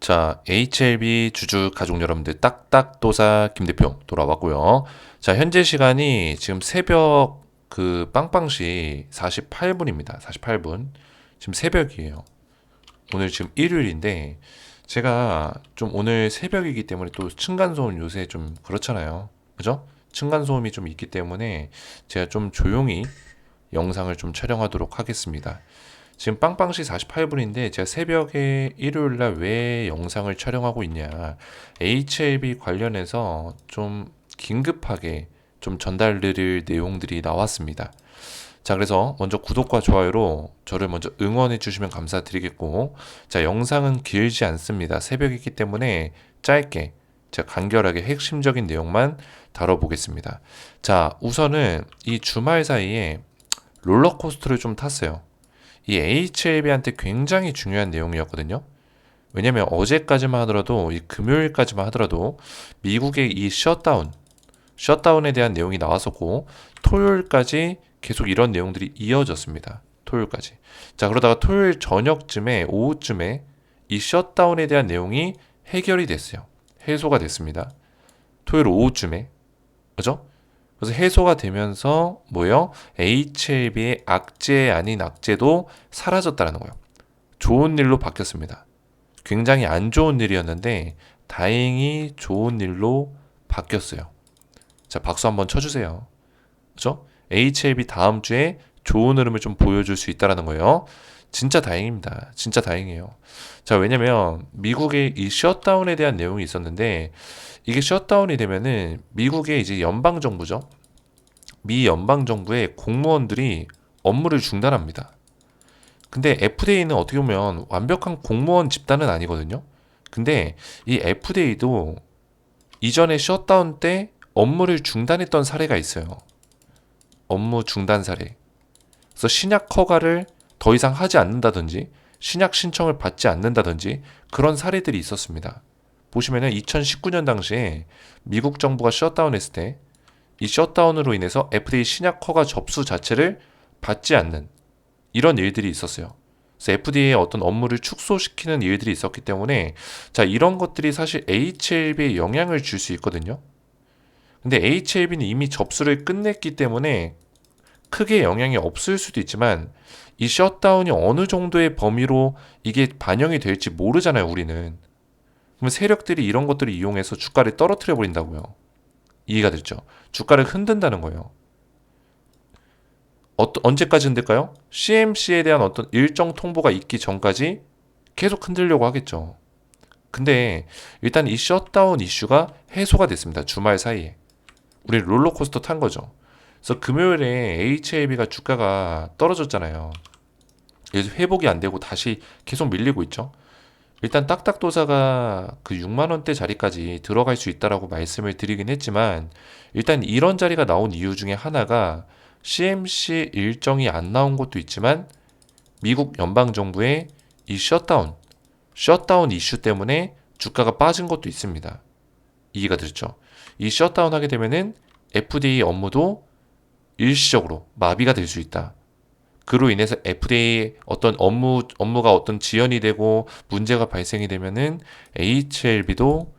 자, HLB 주주 가족 여러분들 딱딱도사 김대표 돌아왔고요. 자, 현재 시간이 지금 새벽 빵빵시 48분입니다. 48분. 지금 새벽이에요. 오늘 지금 일요일인데 제가 좀 오늘 새벽이기 때문에 또 층간소음 요새 좀 그렇잖아요. 그죠? 층간소음이 좀 있기 때문에 제가 좀 조용히 영상을 좀 촬영하도록 하겠습니다. 지금 빵빵시 48분인데 제가 새벽에 일요일 날 왜 영상을 촬영하고 있냐. HLB 관련해서 좀 긴급하게 좀 전달드릴 내용들이 나왔습니다. 자, 그래서 먼저 구독과 좋아요로 저를 먼저 응원해 주시면 감사드리겠고, 자, 영상은 길지 않습니다. 새벽이기 때문에 짧게 제가 간결하게 핵심적인 내용만 다뤄보겠습니다. 자, 우선은 이 주말 사이에 롤러코스터를 좀 탔어요. 이 HLB한테 굉장히 중요한 내용이었거든요. 왜냐면 어제까지만 하더라도 이 금요일까지만 하더라도 미국의 이 셧다운에 대한 내용이 나왔었고 토요일까지 계속 이런 내용들이 이어졌습니다. 토요일까지. 자, 그러다가 토요일 저녁쯤에 오후쯤에 이 셧다운에 대한 내용이 해결이 됐어요. 해소가 됐습니다. 토요일 오후쯤에. 그죠? 그래서 해소가 되면서 뭐요? HLB의 악재 아닌 악재도 사라졌다는 거예요. 좋은 일로 바뀌었습니다. 굉장히 안 좋은 일이었는데 다행히 좋은 일로 바뀌었어요. 자, 박수 한번 쳐주세요. 그죠? HLB 다음 주에 좋은 흐름을 좀 보여줄 수 있다는 거예요. 진짜 다행입니다. 진짜 다행이에요. 자, 왜냐면 미국의 이 셧다운에 대한 내용이 있었는데 이게 셧다운이 되면은 미국의 이제 연방 정부죠. 미 연방 정부의 공무원들이 업무를 중단합니다. 근데 FDA는 어떻게 보면 완벽한 공무원 집단은 아니거든요. 근데 이 FDA도 이전에 셧다운 때 업무를 중단했던 사례가 있어요. 업무 중단 사례. 그래서 신약 허가를 더 이상 하지 않는다든지 신약 신청을 받지 않는다든지 그런 사례들이 있었습니다. 보시면은 2019년 당시에 미국 정부가 셧다운했을 때 이 셧다운으로 인해서 FDA 신약 허가 접수 자체를 받지 않는 이런 일들이 있었어요. 그래서 FDA의 어떤 업무를 축소시키는 일들이 있었기 때문에 자, 이런 것들이 사실 HLB에 영향을 줄 수 있거든요. 근데 HLB는 이미 접수를 끝냈기 때문에 크게 영향이 없을 수도 있지만 이 셧다운이 어느 정도의 범위로 이게 반영이 될지 모르잖아요, 우리는. 그러면 세력들이 이런 것들을 이용해서 주가를 떨어뜨려 버린다고요. 이해가 됐죠? 주가를 흔든다는 거예요. 언제까지 흔들까요? CMC에 대한 어떤 일정 통보가 있기 전까지 계속 흔들려고 하겠죠. 근데 일단 이 셧다운 이슈가 해소가 됐습니다. 주말 사이에. 우리 롤러코스터 탄 거죠. 그래서 금요일에 HLB가 주가가 떨어졌잖아요. 그래서 회복이 안 되고 다시 계속 밀리고 있죠. 일단 딱딱도사가 그 6만 원대 자리까지 들어갈 수 있다라고 말씀을 드리긴 했지만 일단 이런 자리가 나온 이유 중에 하나가 CMC 일정이 안 나온 것도 있지만 미국 연방 정부의 이 셧다운 이슈 때문에 주가가 빠진 것도 있습니다. 이해가 되죠? 이 셧다운 하게 되면은 FDA 업무도 일시적으로 마비가 될 수 있다. 그로 인해서 FDA 어떤 업무가 어떤 지연이 되고 문제가 발생이 되면은 HLB도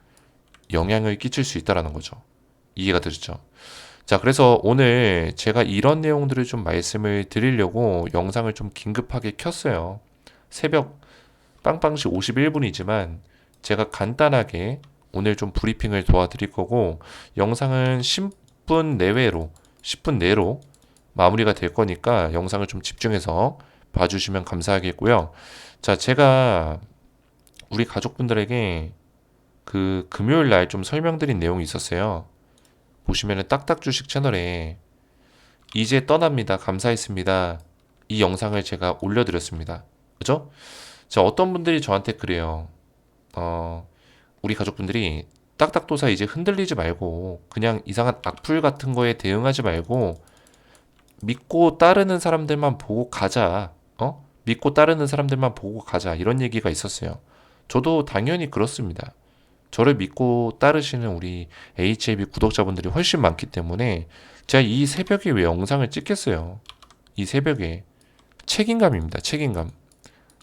영향을 끼칠 수 있다라는 거죠. 이해가 되죠? 자, 그래서 오늘 제가 이런 내용들을 좀 말씀을 드리려고 영상을 좀 긴급하게 켰어요. 새벽 빵빵시 51분이지만 제가 간단하게 오늘 좀 브리핑을 도와드릴 거고 영상은 10분 내로 마무리가 될 거니까 영상을 좀 집중해서 봐주시면 감사하겠고요. 자, 제가 우리 가족분들에게 그 금요일 날 좀 설명드린 내용이 있었어요. 보시면은 딱딱 주식 채널에 이제 떠납니다. 감사했습니다. 이 영상을 제가 올려드렸습니다. 그죠? 자, 어떤 분들이 저한테 그래요. 우리 가족분들이 딱딱도사 이제 흔들리지 말고 그냥 이상한 악플 같은 거에 대응하지 말고 믿고 따르는 사람들만 보고 가자. 믿고 따르는 사람들만 보고 가자. 이런 얘기가 있었어요. 저도 당연히 그렇습니다. 저를 믿고 따르시는 우리 HLB 구독자분들이 훨씬 많기 때문에 제가 이 새벽에 왜 영상을 찍겠어요? 이 새벽에 책임감입니다. 책임감.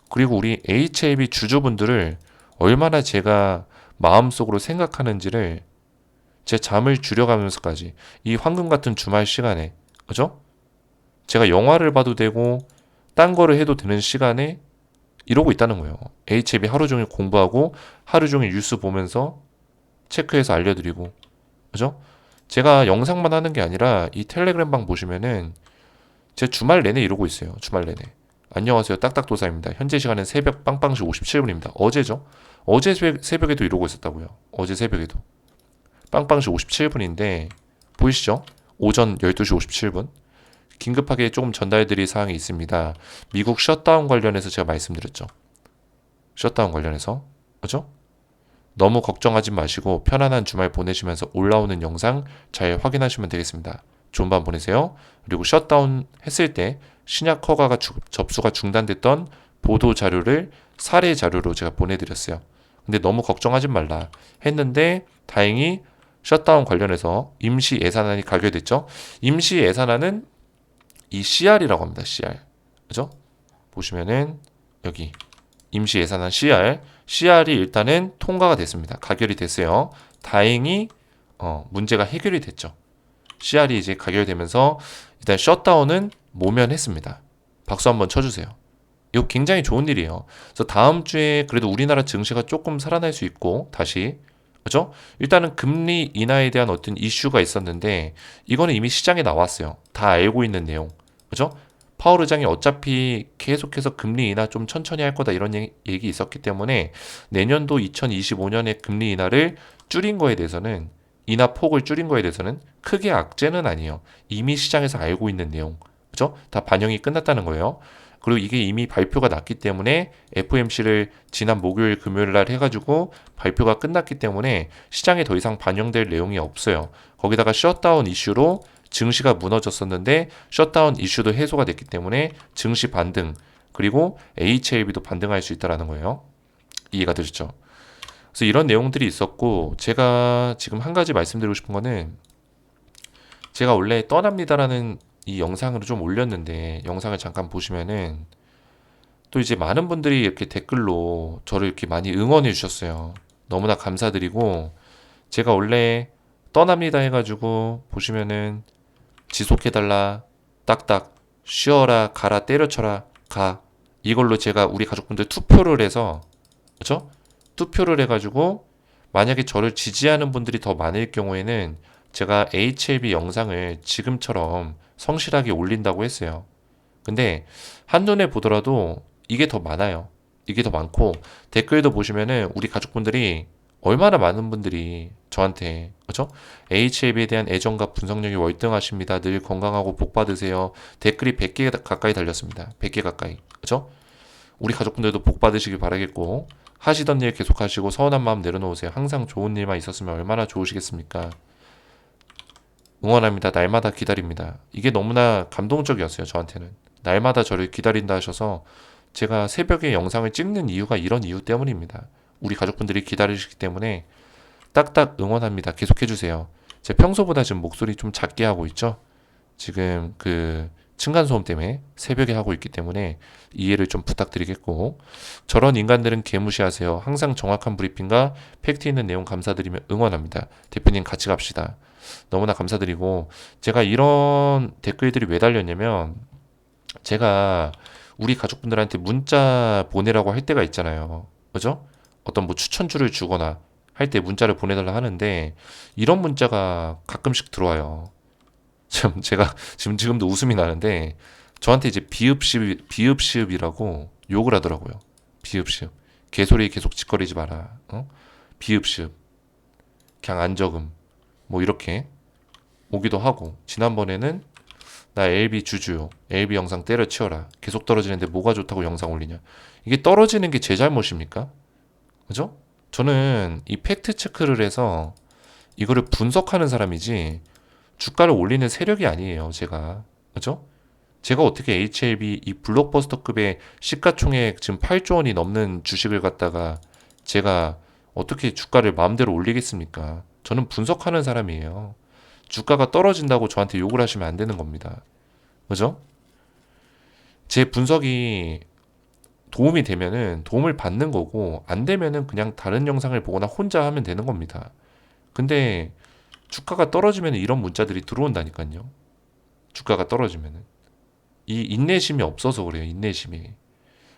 그리고 우리 HLB 주주분들을 얼마나 제가 마음속으로 생각하는지를 제 잠을 줄여가면서까지 이 황금 같은 주말 시간에, 그죠? 제가 영화를 봐도 되고 딴 거를 해도 되는 시간에 이러고 있다는 거예요. HLB 하루 종일 공부하고 하루 종일 뉴스 보면서 체크해서 알려드리고, 그죠? 제가 영상만 하는 게 아니라 이 텔레그램 방 보시면은 제 주말 내내 이러고 있어요. 주말 내내. 안녕하세요. 딱딱도사입니다. 현재 시간은 새벽 빵빵시 57분입니다. 어제죠? 어제 새벽에도 이러고 있었다고요. 어제 새벽에도. 빵빵시 57분인데 보이시죠? 오전 12시 57분. 긴급하게 조금 전달드릴 사항이 있습니다. 미국 셧다운 관련해서 제가 말씀드렸죠. 셧다운 관련해서. 그죠? 너무 걱정하지 마시고 편안한 주말 보내시면서 올라오는 영상 잘 확인하시면 되겠습니다. 좋은 밤 보내세요. 그리고 셧다운 했을 때 신약 허가가 접수가 중단됐던 보도 자료를 사례 자료로 제가 보내드렸어요. 근데 너무 걱정하지 말라 했는데 다행히 셧다운 관련해서 임시 예산안이 가결됐죠. 임시 예산안은 이 CR이라고 합니다. CR. 그죠? 보시면은 여기 임시 예산안 CR이 일단은 통과가 됐습니다. 가결이 됐어요. 다행히 문제가 해결이 됐죠. CR이 이제 가결되면서 일단 셧다운은 모면했습니다. 박수 한번 쳐주세요. 이거 굉장히 좋은 일이에요. 그래서 다음 주에 그래도 우리나라 증시가 조금 살아날 수 있고 다시 그죠? 일단은 금리 인하에 대한 어떤 이슈가 있었는데 이거는 이미 시장에 나왔어요. 다 알고 있는 내용. 그죠? 파월 의장이 어차피 계속해서 금리 인하 좀 천천히 할 거다 이런 얘기 있었기 때문에 내년도 2025년에 금리 인하를 줄인 거에 대해서는 인하 폭을 줄인 거에 대해서는 크게 악재는 아니에요. 이미 시장에서 알고 있는 내용. 그죠? 다 반영이 끝났다는 거예요. 그리고 이게 이미 발표가 났기 때문에 FOMC를 지난 목요일 금요일 날 해가지고 발표가 끝났기 때문에 시장에 더 이상 반영될 내용이 없어요. 거기다가 셧다운 이슈로 증시가 무너졌었는데 셧다운 이슈도 해소가 됐기 때문에 증시 반등 그리고 HLB도 반등할 수 있다는 거예요. 이해가 되셨죠? 그래서 이런 내용들이 있었고 제가 지금 한 가지 말씀드리고 싶은 거는 제가 원래 떠납니다라는 이 영상을 좀 올렸는데 영상을 잠깐 보시면은 또 이제 많은 분들이 이렇게 댓글로 저를 이렇게 많이 응원해 주셨어요. 너무나 감사드리고 제가 원래 떠납니다 해가지고 보시면은 지속해달라 딱딱 쉬어라 가라 때려쳐라 가 이걸로 제가 우리 가족분들 투표를 해서 그렇죠? 투표를 해가지고 만약에 저를 지지하는 분들이 더 많을 경우에는 제가 HLB 영상을 지금처럼 성실하게 올린다고 했어요. 근데 한눈에 보더라도 이게 더 많아요. 이게 더 많고 댓글도 보시면은 우리 가족분들이 얼마나 많은 분들이 저한테 그죠? HLB에 대한 애정과 분석력이 월등하십니다. 늘 건강하고 복 받으세요. 댓글이 100개 가까이 달렸습니다. 100개 가까이. 그죠? 우리 가족분들도 복 받으시길 바라겠고 하시던 일 계속하시고 서운한 마음 내려놓으세요. 항상 좋은 일만 있었으면 얼마나 좋으시겠습니까? 응원합니다. 날마다 기다립니다. 이게 너무나 감동적이었어요. 저한테는. 날마다 저를 기다린다 하셔서 제가 새벽에 영상을 찍는 이유가 이런 이유 때문입니다. 우리 가족분들이 기다리시기 때문에 딱딱 응원합니다. 계속해주세요. 제 평소보다 지금 목소리 좀 작게 하고 있죠? 지금 그 층간소음 때문에 새벽에 하고 있기 때문에 이해를 좀 부탁드리겠고 저런 인간들은 개무시하세요. 항상 정확한 브리핑과 팩트 있는 내용 감사드리며 응원합니다. 대표님 같이 갑시다. 너무나 감사드리고 제가 이런 댓글들이 왜 달렸냐면 제가 우리 가족분들한테 문자 보내라고 할 때가 있잖아요. 그죠? 어떤 뭐 추천주를 주거나 할 때 문자를 보내달라 하는데 이런 문자가 가끔씩 들어와요. 참 제가 지금도 웃음이 나는데 저한테 이제 비읍시읍이라고 욕을 하더라고요. 비읍시읍. 개소리 계속 짓거리지 마라. 비읍시읍. 그냥 안 적음. 뭐 이렇게 오기도 하고 지난번에는 나 LB 주주요. LB 영상 때려치워라. 계속 떨어지는데 뭐가 좋다고 영상 올리냐. 이게 떨어지는 게 제 잘못입니까? 그죠? 저는 이 팩트 체크를 해서 이거를 분석하는 사람이지 주가를 올리는 세력이 아니에요. 제가. 그죠? 제가 어떻게 HLB 이 블록버스터급의 시가총액 지금 8조 원이 넘는 주식을 갖다가 제가 어떻게 주가를 마음대로 올리겠습니까? 저는 분석하는 사람이에요. 주가가 떨어진다고 저한테 욕을 하시면 안 되는 겁니다. 그죠? 제 분석이 도움이 되면은 도움을 받는 거고, 안 되면은 그냥 다른 영상을 보거나 혼자 하면 되는 겁니다. 근데 주가가 떨어지면 이런 문자들이 들어온다니까요. 주가가 떨어지면은. 이 인내심이 없어서 그래요, 인내심이.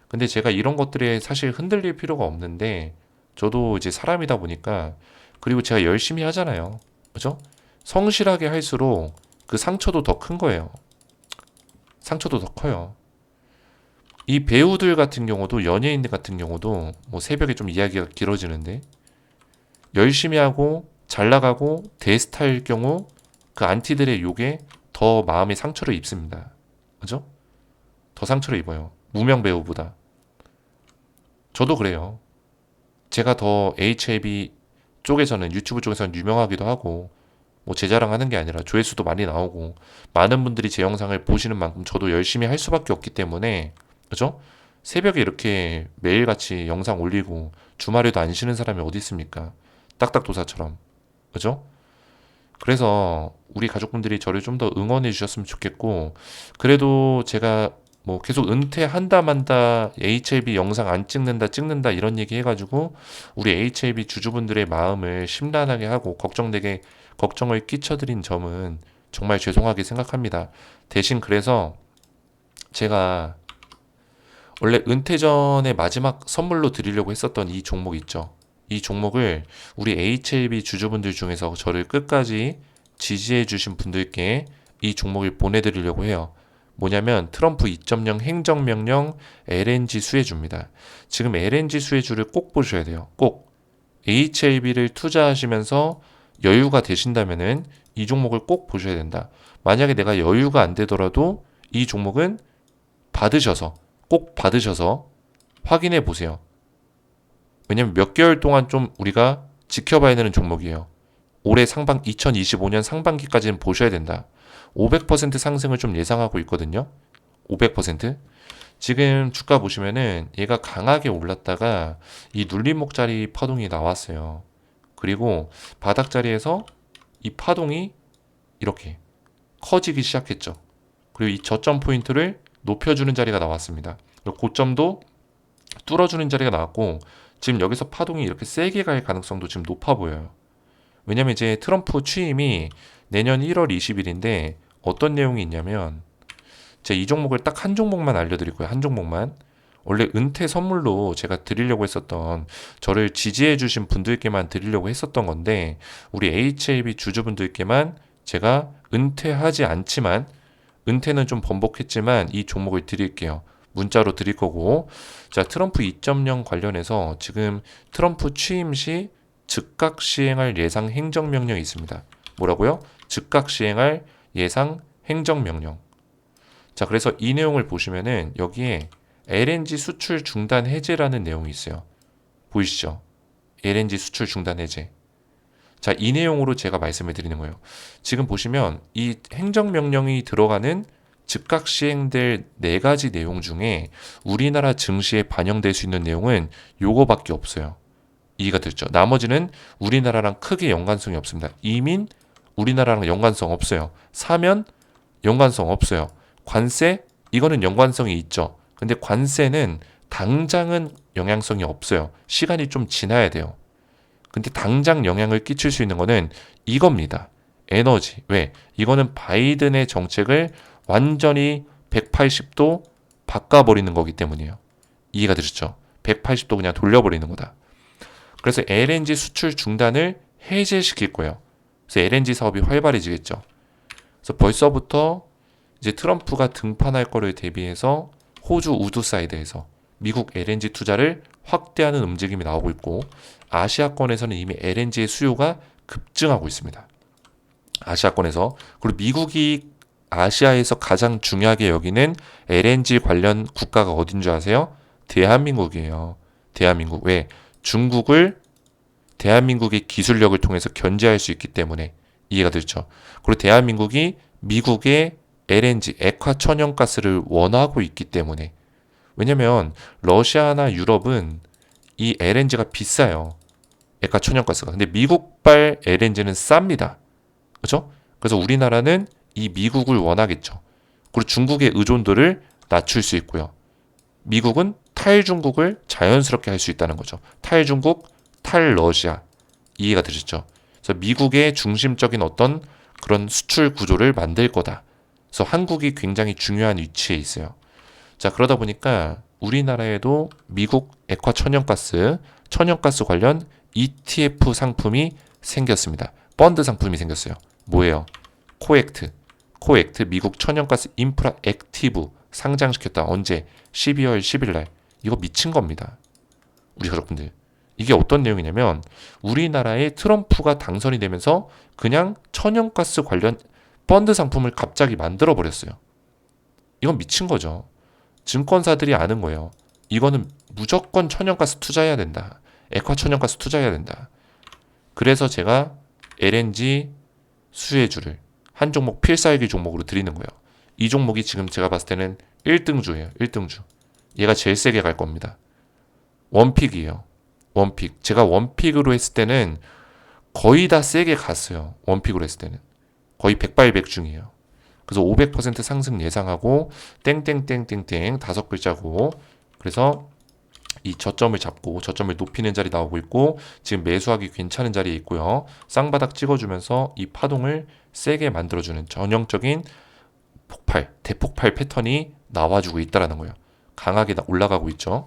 근데 제가 이런 것들에 사실 흔들릴 필요가 없는데, 저도 이제 사람이다 보니까, 그리고 제가 열심히 하잖아요. 그죠? 성실하게 할수록 그 상처도 더 큰 거예요. 상처도 더 커요. 이 배우들 같은 경우도, 연예인들 같은 경우도 뭐 새벽에 좀 이야기가 길어지는데, 열심히 하고 잘 나가고 대스타일 경우 그 안티들의 욕에 더 마음의 상처를 입습니다. 그죠? 더 상처를 입어요. 무명 배우보다. 저도 그래요. 제가 더 HAB 쪽에서는, 유튜브 쪽에서는 유명하기도 하고, 뭐 제 자랑하는 게 아니라 조회수도 많이 나오고, 많은 분들이 제 영상을 보시는 만큼 저도 열심히 할 수밖에 없기 때문에, 그죠? 새벽에 이렇게 매일같이 영상 올리고 주말에도 안 쉬는 사람이 어디 있습니까? 딱딱도사처럼. 그죠? 그래서 우리 가족분들이 저를 좀 더 응원해 주셨으면 좋겠고, 그래도 제가 뭐 계속 은퇴한다 만다, HLB 영상 안 찍는다 찍는다 이런 얘기 해가지고 우리 HLB 주주분들의 마음을 심란하게 하고 걱정을 끼쳐드린 점은 정말 죄송하게 생각합니다. 대신 그래서 제가 원래 은퇴 전에 마지막 선물로 드리려고 했었던 이 종목 있죠. 이 종목을 우리 HLB 주주분들 중에서 저를 끝까지 지지해 주신 분들께 이 종목을 보내드리려고 해요. 뭐냐면 트럼프 2.0 행정명령 LNG 수혜주입니다. 지금 LNG 수혜주를 꼭 보셔야 돼요. 꼭. HLB를 투자하시면서 여유가 되신다면은 이 종목을 꼭 보셔야 된다. 만약에 내가 여유가 안 되더라도 이 종목은 받으셔서, 꼭 받으셔서 확인해 보세요. 왜냐면 몇 개월 동안 좀 우리가 지켜봐야 되는 종목이에요. 올해 2025년 상반기까지는 보셔야 된다. 500% 상승을 좀 예상하고 있거든요. 500%. 지금 주가 보시면은 얘가 강하게 올랐다가 이 눌림목자리 파동이 나왔어요. 그리고 바닥 자리에서 이 파동이 이렇게 커지기 시작했죠. 그리고 이 저점 포인트를 높여주는 자리가 나왔습니다. 그리고 고점도 뚫어주는 자리가 나왔고, 지금 여기서 파동이 이렇게 세게 갈 가능성도 지금 높아 보여요. 왜냐면 이제 트럼프 취임이 내년 1월 20일인데 어떤 내용이 있냐면, 제가 이 종목을 딱 한 종목만 알려드릴 거예요. 한 종목만. 원래 은퇴 선물로 제가 드리려고 했었던, 저를 지지해 주신 분들께만 드리려고 했었던 건데, 우리 HLB 주주분들께만 제가 은퇴하지 않지만, 은퇴는 좀 번복했지만 이 종목을 드릴게요. 문자로 드릴 거고. 자, 트럼프 2.0 관련해서 지금 트럼프 취임 시 즉각 시행할 예상 행정명령이 있습니다. 뭐라고요? 즉각 시행할 예상 행정명령. 자, 그래서 이 내용을 보시면은 여기에 LNG 수출 중단 해제라는 내용이 있어요. 보이시죠? LNG 수출 중단 해제. 자, 이 내용으로 제가 말씀을 드리는 거예요. 지금 보시면 이 행정명령이 들어가는 즉각 시행될 네 가지 내용 중에 우리나라 증시에 반영될 수 있는 내용은 요거밖에 없어요. 이해가 됐죠? 나머지는 우리나라랑 크게 연관성이 없습니다. 이민, 우리나라랑 연관성 없어요. 사면, 연관성 없어요. 관세, 이거는 연관성이 있죠. 근데 관세는 당장은 영향성이 없어요. 시간이 좀 지나야 돼요. 근데 당장 영향을 끼칠 수 있는 거는 이겁니다. 에너지. 왜? 이거는 바이든의 정책을 완전히 180도 바꿔버리는 거기 때문이에요. 이해가 되셨죠? 180도 그냥 돌려버리는 거다. 그래서 LNG 수출 중단을 해제시킬 거예요. 그래서 LNG 사업이 활발해지겠죠. 그래서 벌써부터 이제 트럼프가 등판할 거를 대비해서 호주 우드사이드에서 미국 LNG 투자를 확대하는 움직임이 나오고 있고, 아시아권에서는 이미 LNG의 수요가 급증하고 있습니다. 아시아권에서. 그리고 미국이 아시아에서 가장 중요하게 여기는 LNG 관련 국가가 어딘 줄 아세요? 대한민국이에요. 대한민국. 왜? 중국을 대한민국의 기술력을 통해서 견제할 수 있기 때문에. 이해가 됐죠? 그리고 대한민국이 미국의 LNG, 액화 천연가스를 원하고 있기 때문에. 왜냐면 러시아나 유럽은 이 LNG가 비싸요. 액화 천연가스가. 근데 미국발 LNG는 쌉니다. 그렇죠? 그래서 우리나라는 이 미국을 원하겠죠. 그리고 중국의 의존도를 낮출 수 있고요. 미국은 탈중국을 자연스럽게 할 수 있다는 거죠. 탈중국, 탈러시아. 이해가 되셨죠? 그래서 미국의 중심적인 어떤 그런 수출 구조를 만들 거다. 그래서 한국이 굉장히 중요한 위치에 있어요. 자, 그러다 보니까 우리나라에도 미국 액화 천연가스 관련 ETF 상품이 생겼습니다. 펀드 상품이 생겼어요. 뭐예요? 코액트 미국 천연가스 인프라 액티브 상장시켰다. 언제? 12월 10일 날. 이거 미친 겁니다. 우리 여러분들. 이게 어떤 내용이냐면 우리나라에 트럼프가 당선이 되면서 그냥 천연가스 관련 펀드 상품을 갑자기 만들어 버렸어요. 이건 미친 거죠. 증권사들이 아는 거예요. 이거는 무조건 천연가스 투자해야 된다. 액화 천연가스 투자해야 된다. 그래서 제가 LNG 수혜주를 한 종목 필살기 종목으로 드리는 거예요. 이 종목이 지금 제가 봤을 때는 1등주예요. 1등주. 얘가 제일 세게 갈 겁니다. 원픽이에요. 원픽. 제가 원픽으로 했을 때는 거의 다 세게 갔어요. 원픽으로 했을 때는. 거의 백발백중이에요. 그래서 500% 상승 예상하고 땡땡땡땡땡 다섯 글자고 그래서 이 저점을 잡고 저점을 높이는 자리 나오고 있고 지금 매수하기 괜찮은 자리에 있고요. 쌍바닥 찍어주면서 이 파동을 세게 만들어주는 전형적인 대폭발 패턴이 나와주고 있다라는 거예요. 강하게 올라가고 있죠.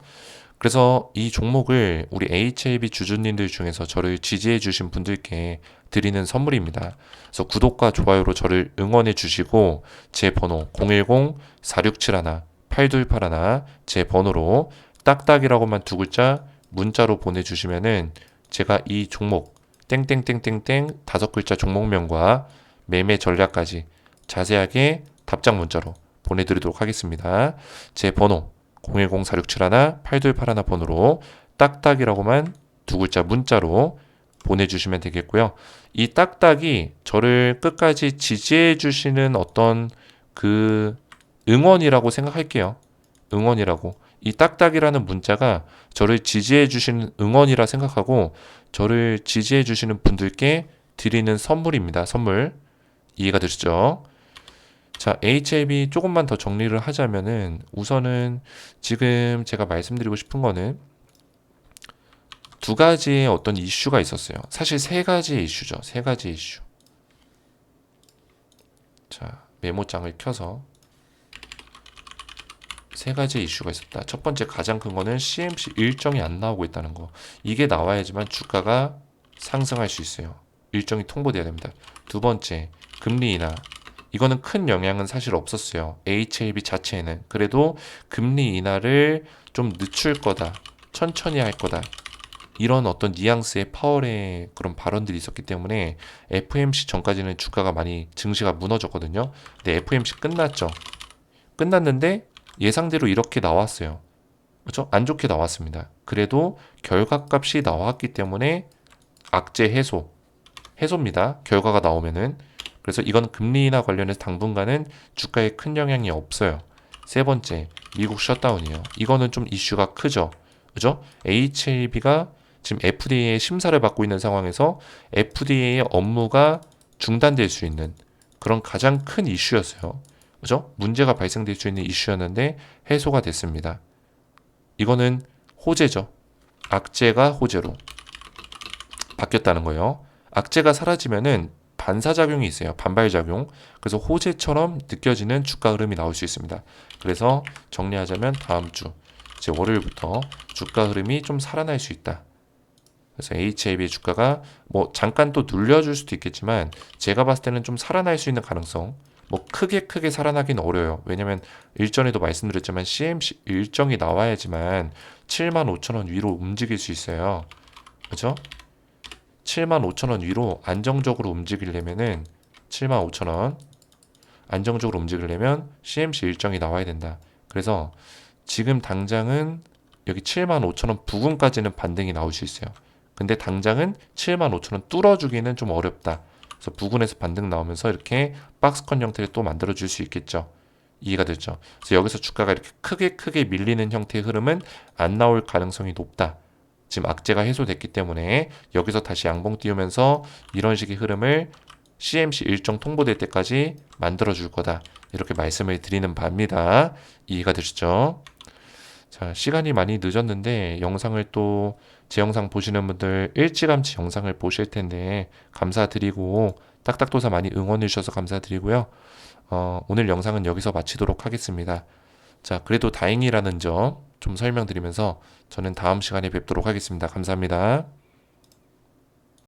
그래서 이 종목을 우리 HAB 주주님들 중에서 저를 지지해 주신 분들께 드리는 선물입니다. 그래서 구독과 좋아요로 저를 응원해 주시고 제 번호 010-4671-8281 제 번호로 딱딱이라고만 두 글자 문자로 보내주시면은 제가 이 종목 땡땡땡땡땡 다섯 글자 종목명과 매매 전략까지 자세하게 답장 문자로 보내드리도록 하겠습니다. 제 번호 010-4671-8281 번호로 딱딱이라고만 두 글자 문자로 보내주시면 되겠고요. 이 딱딱이 저를 끝까지 지지해 주시는 어떤 그 응원이라고 생각할게요. 응원이라고. 이 딱딱이라는 문자가 저를 지지해 주시는 응원이라 생각하고 저를 지지해 주시는 분들께 드리는 선물입니다. 선물. 이해가 되시죠? 자, HAB 조금만 더 정리를 하자면은 우선은 지금 제가 말씀드리고 싶은 거는 두 가지의 어떤 이슈가 있었어요. 사실 세 가지의 이슈죠. 세 가지 이슈. 자, 메모장을 켜서 세 가지 이슈가 있었다. 첫 번째 가장 큰 거는 CMC 일정이 안 나오고 있다는 거. 이게 나와야지만 주가가 상승할 수 있어요. 일정이 통보돼야 됩니다. 두 번째, 금리 인하. 이거는 큰 영향은 사실 없었어요. HAB 자체에는. 그래도 금리 인하를 좀 늦출 거다. 천천히 할 거다. 이런 어떤 뉘앙스의 파월의 그런 발언들이 있었기 때문에 FMC 전까지는 주가가 많이 증시가 무너졌거든요. 근데 FMC 끝났죠. 끝났는데 예상대로 이렇게 나왔어요. 그렇죠? 안 좋게 나왔습니다. 그래도 결과값이 나왔기 때문에 악재 해소입니다. 결과가 나오면은. 그래서 이건 금리 인하 관련해서 당분간은 주가에 큰 영향이 없어요. 세 번째, 미국 셧다운이에요. 이거는 좀 이슈가 크죠. 그죠? HAB가 지금 FDA의 심사를 받고 있는 상황에서 FDA의 업무가 중단될 수 있는 그런 가장 큰 이슈였어요. 그죠? 문제가 발생될 수 있는 이슈였는데 해소가 됐습니다. 이거는 호재죠. 악재가 호재로 바뀌었다는 거예요. 악재가 사라지면은 반사작용이 있어요. 반발작용. 그래서 호재처럼 느껴지는 주가 흐름이 나올 수 있습니다. 그래서 정리하자면 다음 주 이제 월요일부터 주가 흐름이 좀 살아날 수 있다. 그래서 HAB의 주가가 뭐 잠깐 또 눌려줄 수도 있겠지만 제가 봤을 때는 좀 살아날 수 있는 가능성 뭐 크게 살아나긴 어려워요. 왜냐면 일전에도 말씀드렸지만 CMC 일정이 나와야지만 75,000원 위로 움직일 수 있어요. 그렇죠? 75,000원 위로 안정적으로 움직이려면은 75,000원 안정적으로 움직이려면 CMC 일정이 나와야 된다. 그래서 지금 당장은 여기 75,000원 부근까지는 반등이 나올 수 있어요. 근데 당장은 75,000원 뚫어주기는 좀 어렵다. 그래서 부근에서 반등 나오면서 이렇게 박스권 형태를 또 만들어줄 수 있겠죠. 이해가 되죠. 그래서 여기서 주가가 이렇게 크게 밀리는 형태의 흐름은 안 나올 가능성이 높다. 지금 악재가 해소됐기 때문에 여기서 다시 양봉 띄우면서 이런 식의 흐름을 CMC 일정 통보될 때까지 만들어줄 거다. 이렇게 말씀을 드리는 바입니다. 이해가 되시죠? 자, 시간이 많이 늦었는데 영상을 또 제 영상 보시는 분들 일찌감치 영상을 보실 텐데 감사드리고 딱딱도사 많이 응원해 주셔서 감사드리고요. 오늘 영상은 여기서 마치도록 하겠습니다. 자, 그래도 다행이라는 점 좀 설명드리면서 저는 다음 시간에 뵙도록 하겠습니다. 감사합니다.